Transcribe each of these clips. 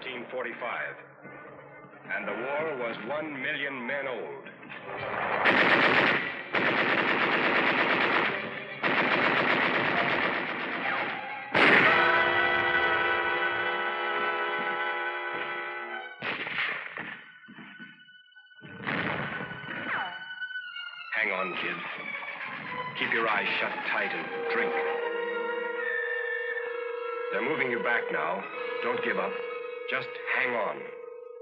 1945, and the war was 1 million men old. Hang on, kid. Keep your eyes shut tight and drink. They're moving you back now. Don't give up. Just hang on.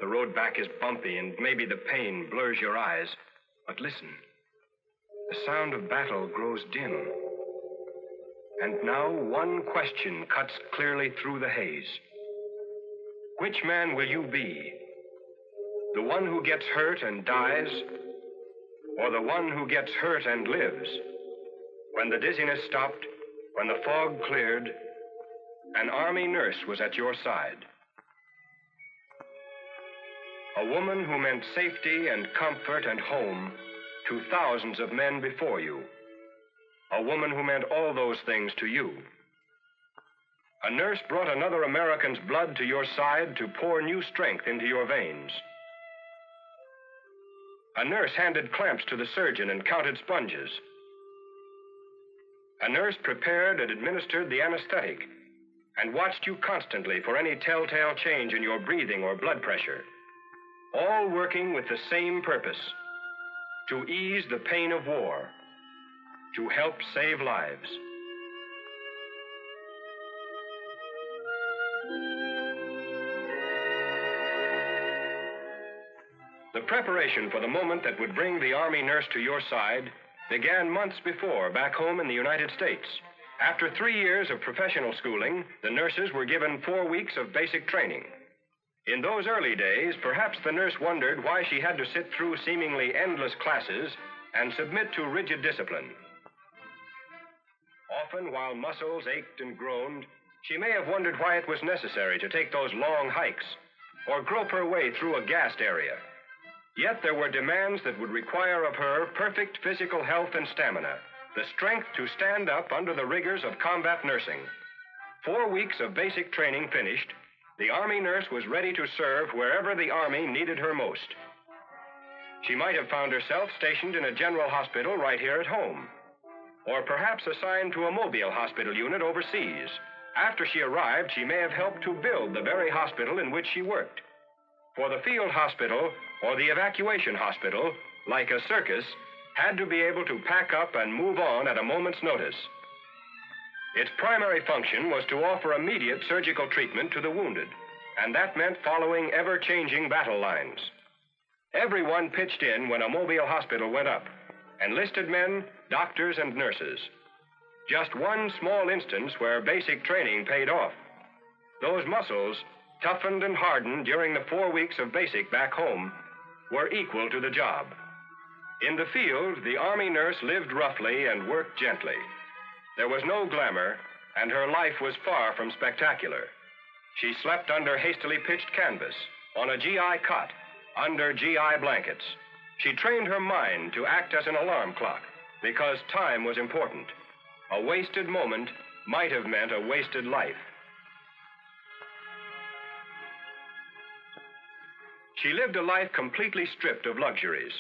The road back is bumpy, and maybe the pain blurs your eyes. But listen. The sound of battle grows dim. And now one question cuts clearly through the haze. Which man will you be? The one who gets hurt and dies, or the one who gets hurt and lives? When the dizziness stopped, when the fog cleared, an army nurse was at your side. A woman who meant safety and comfort and home to thousands of men before you. A woman who meant all those things to you. A nurse brought another American's blood to your side to pour new strength into your veins. A nurse handed clamps to the surgeon and counted sponges. A nurse prepared and administered the anesthetic and watched you constantly for any telltale change in your breathing or blood pressure, all working with the same purpose: to ease the pain of war, to help save lives. The preparation for the moment that would bring the Army nurse to your side began months before back home in the United States. After 3 years of professional schooling, the nurses were given 4 weeks of basic training. In those early days, perhaps the nurse wondered why she had to sit through seemingly endless classes and submit to rigid discipline. Often, while muscles ached and groaned, she may have wondered why it was necessary to take those long hikes or grope her way through a gassed area. Yet there were demands that would require of her perfect physical health and stamina, the strength to stand up under the rigors of combat nursing. 4 weeks of basic training finished, the Army nurse was ready to serve wherever the Army needed her most. She might have found herself stationed in a general hospital right here at home, or perhaps assigned to a mobile hospital unit overseas. After she arrived, she may have helped to build the very hospital in which she worked. For the field hospital or the evacuation hospital, like a circus, had to be able to pack up and move on at a moment's notice. Its primary function was to offer immediate surgical treatment to the wounded, and that meant following ever-changing battle lines. Everyone pitched in when a mobile hospital went up: enlisted men, doctors, and nurses. Just one small instance where basic training paid off. Those muscles, toughened and hardened during the 4 weeks of basic back home, were equal to the job. In the field, the Army nurse lived roughly and worked gently. There was no glamour, and her life was far from spectacular. She slept under hastily pitched canvas, on a GI cot, under GI blankets. She trained her mind to act as an alarm clock, because time was important. A wasted moment might have meant a wasted life. She lived a life completely stripped of luxuries,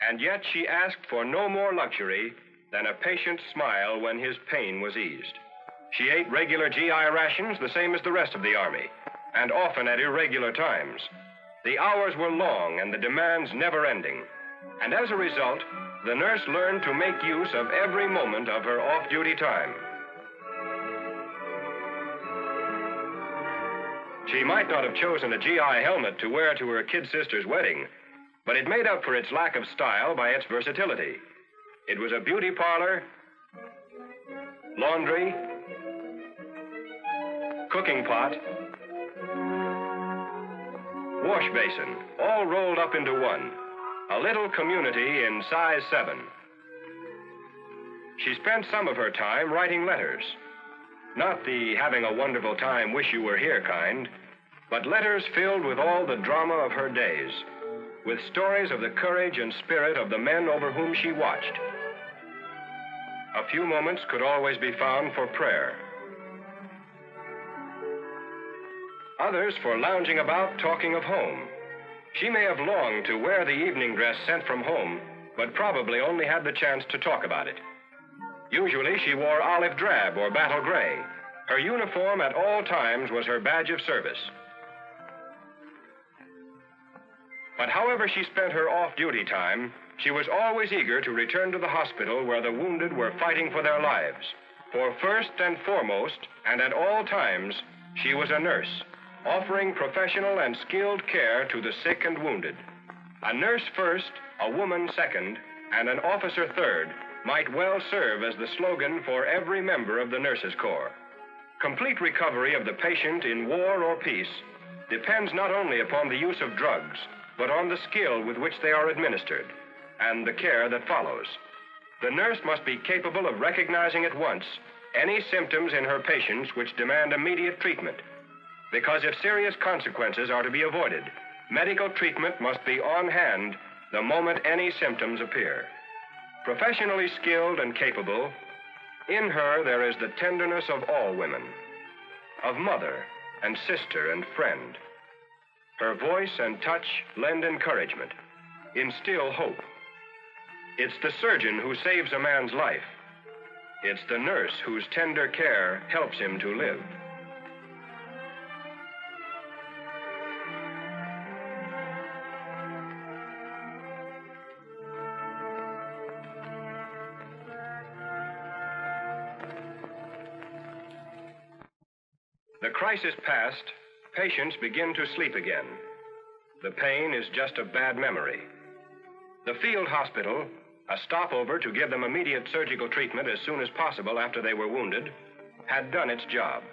and yet she asked for no more luxury than a patient's smile when his pain was eased. She ate regular GI rations the same as the rest of the Army, and often at irregular times. The hours were long and the demands never-ending, and as a result, the nurse learned to make use of every moment of her off-duty time. She might not have chosen a GI helmet to wear to her kid sister's wedding, but it made up for its lack of style by its versatility. It was a beauty parlor, laundry, cooking pot, wash basin, all rolled up into one. A little community in size 7. She spent some of her time writing letters. Not the having a wonderful time, wish you were here kind, but letters filled with all the drama of her days, with stories of the courage and spirit of the men over whom she watched. A few moments could always be found for prayer. others for lounging about talking of home. She may have longed to wear the evening dress sent from home, but probably only had the chance to talk about it. Usually she wore olive drab or battle gray. Her uniform at all times was her badge of service. But however she spent her off-duty time, she was always eager to return to the hospital where the wounded were fighting for their lives. For first and foremost, and at all times, she was a nurse, offering professional and skilled care to the sick and wounded. A nurse first, a woman second, and an officer third might well serve as the slogan for every member of the Nurses Corps. Complete recovery of the patient in war or peace depends not only upon the use of drugs, but on the skill with which they are administered and the care that follows. The nurse must be capable of recognizing at once any symptoms in her patients which demand immediate treatment. Because if serious consequences are to be avoided, medical treatment must be on hand the moment any symptoms appear. Professionally skilled and capable, in her there is the tenderness of all women, of mother and sister and friend. Her voice and touch lend encouragement, instill hope. It's the surgeon who saves a man's life. It's the nurse whose tender care helps him to live. The crisis past, patients begin to sleep again. The pain is just a bad memory. The field hospital, a stopover to give them immediate surgical treatment as soon as possible after they were wounded, had done its job.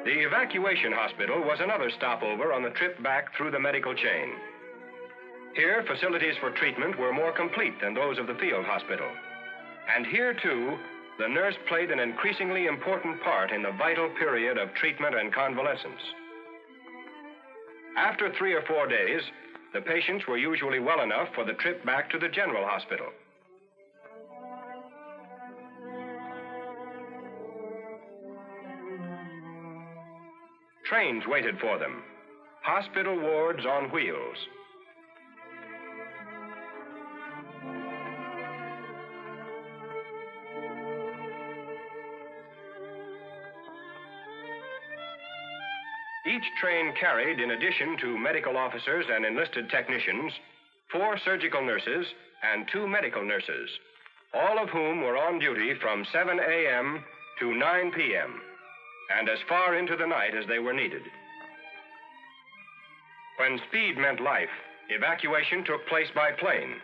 The evacuation hospital was another stopover on the trip back through the medical chain. Here, facilities for treatment were more complete than those of the field hospital. And here, too, the nurse played an increasingly important part in the vital period of treatment and convalescence. After 3 or 4 days, the patients were usually well enough for the trip back to the general hospital. Trains waited for them, hospital wards on wheels. Each train carried, in addition to medical officers and enlisted technicians, 4 surgical nurses and 2 medical nurses, all of whom were on duty from 7 a.m. to 9 p.m., and as far into the night as they were needed. When speed meant life, evacuation took place by plane.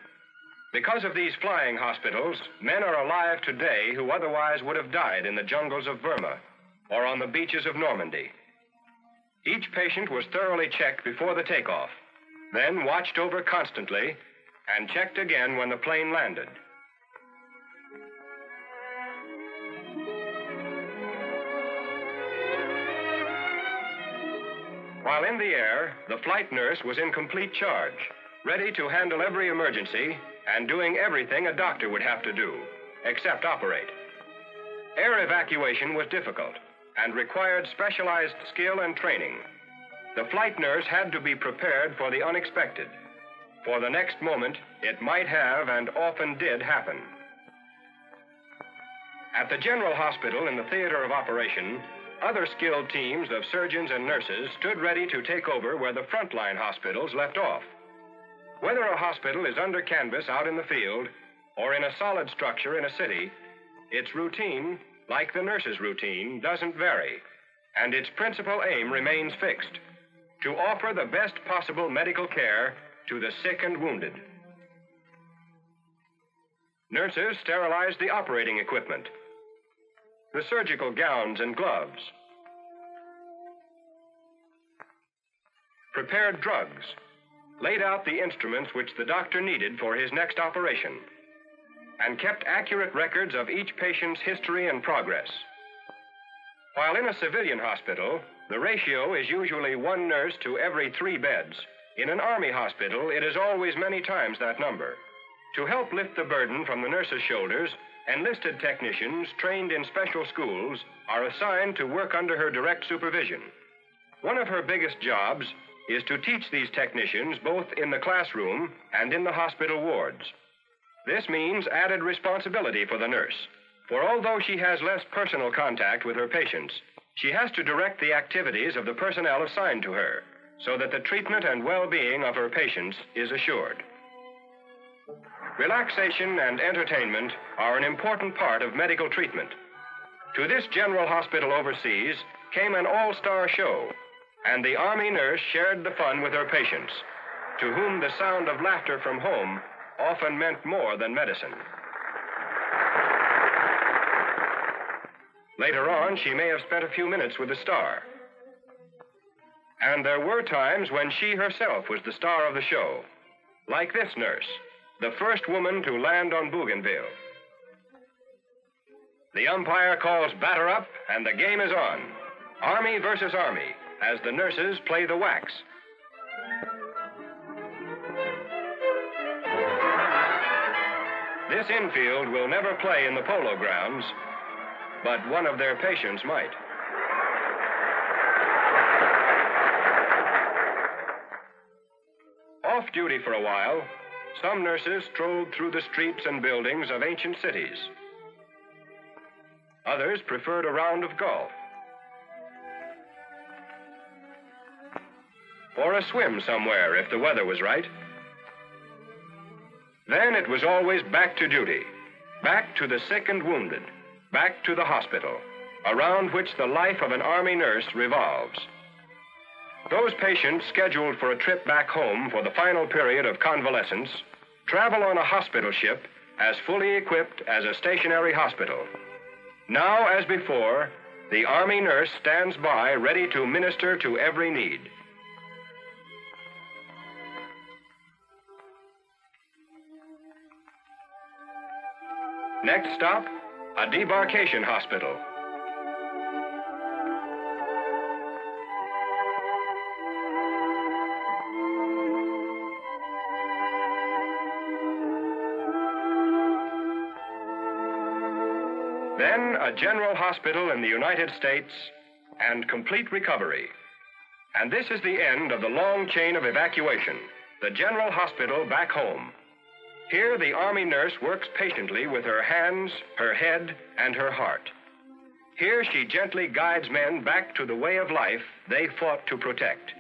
Because of these flying hospitals, men are alive today who otherwise would have died in the jungles of Burma or on the beaches of Normandy. Each patient was thoroughly checked before the takeoff, then watched over constantly, and checked again when the plane landed. While in the air, the flight nurse was in complete charge, ready to handle every emergency and doing everything a doctor would have to do, except operate. Air evacuation was difficult and required specialized skill and training. The flight nurse had to be prepared for the unexpected. For the next moment, it might have and often did happen. At the general hospital in the theater of operation, other skilled teams of surgeons and nurses stood ready to take over where the frontline hospitals left off. Whether a hospital is under canvas out in the field or in a solid structure in a city, its routine, like the nurse's routine, doesn't vary, and its principal aim remains fixed: to offer the best possible medical care to the sick and wounded. Nurses sterilized the operating equipment, the surgical gowns and gloves, prepared drugs, laid out the instruments which the doctor needed for his next operation, and kept accurate records of each patient's history and progress. While in a civilian hospital, the ratio is usually 1 nurse to every 3 beds. In an Army hospital, it is always many times that number. To help lift the burden from the nurse's shoulders, enlisted technicians trained in special schools are assigned to work under her direct supervision. One of her biggest jobs is to teach these technicians both in the classroom and in the hospital wards. This means added responsibility for the nurse, for although she has less personal contact with her patients, she has to direct the activities of the personnel assigned to her so that the treatment and well-being of her patients is assured. Relaxation and entertainment are an important part of medical treatment. To this general hospital overseas came an all-star show, and the Army nurse shared the fun with her patients, to whom the sound of laughter from home often meant more than medicine. Later on, she may have spent a few minutes with the star. And there were times when she herself was the star of the show, like this nurse, the first woman to land on Bougainville. The umpire calls batter up, and the game is on. Army versus Army, as the nurses play the wax. This infield will never play in the polo grounds, but one of their patients might. Off duty for a while, some nurses strolled through the streets and buildings of ancient cities. Others preferred a round of golf, or a swim somewhere if the weather was right. Then it was always back to duty, back to the sick and wounded, back to the hospital, around which the life of an Army nurse revolves. Those patients scheduled for a trip back home for the final period of convalescence travel on a hospital ship as fully equipped as a stationary hospital. Now, as before, the Army nurse stands by ready to minister to every need. Next stop, a debarkation hospital. Then a general hospital in the United States and complete recovery. And this is the end of the long chain of evacuation, the general hospital back home. Here, the Army nurse works patiently with her hands, her head, and her heart. Here, she gently guides men back to the way of life they fought to protect.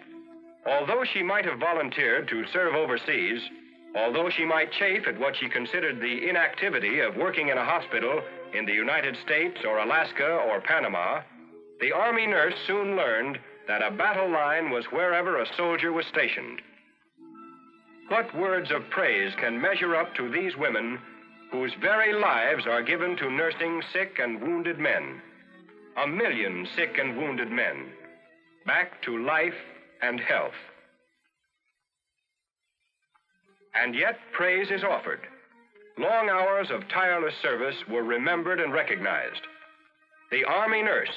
Although she might have volunteered to serve overseas, although she might chafe at what she considered the inactivity of working in a hospital in the United States or Alaska or Panama, the Army nurse soon learned that a battle line was wherever a soldier was stationed. What words of praise can measure up to these women whose very lives are given to nursing sick and wounded men? 1 million sick and wounded men, back to life and health. And yet praise is offered. Long hours of tireless service were remembered and recognized. The Army nurse,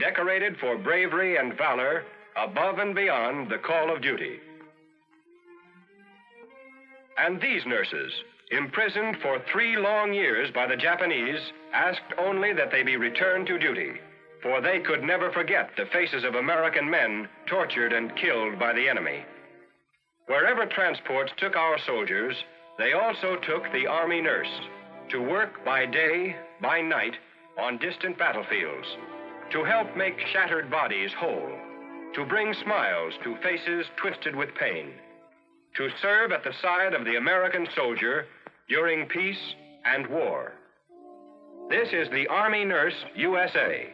decorated for bravery and valor above and beyond the call of duty. And these nurses, imprisoned for 3 long years by the Japanese, asked only that they be returned to duty, for they could never forget the faces of American men tortured and killed by the enemy. Wherever transports took our soldiers, they also took the Army nurse to work by day, by night, on distant battlefields, to help make shattered bodies whole, to bring smiles to faces twisted with pain, to serve at the side of the American soldier during peace and war. This is the Army Nurse USA,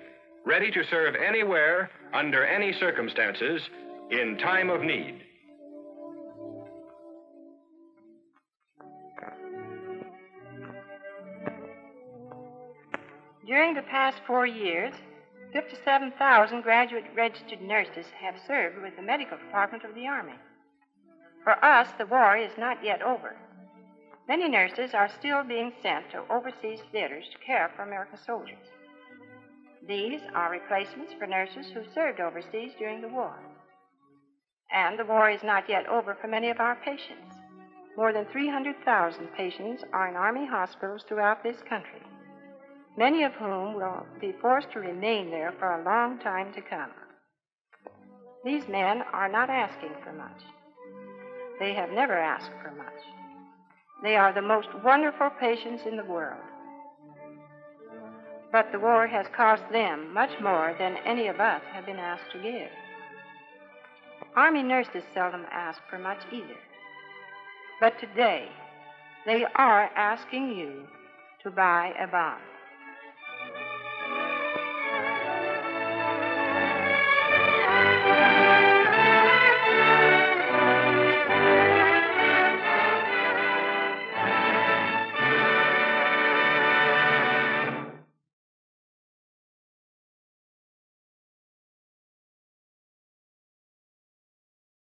ready to serve anywhere, under any circumstances, in time of need. During the past 4 years, 57,000 graduate registered nurses have served with the medical department of the Army. For us, the war is not yet over. Many nurses are still being sent to overseas theaters to care for American soldiers. These are replacements for nurses who served overseas during the war. And the war is not yet over for many of our patients. More than 300,000 patients are in Army hospitals throughout this country. many of whom will be forced to remain there for a long time to come. These men are not asking for much. They have never asked for much. They are the most wonderful patients in the world. But the war has cost them much more than any of us have been asked to give. Army nurses seldom ask for much either. But today, they are asking you to buy a bomb.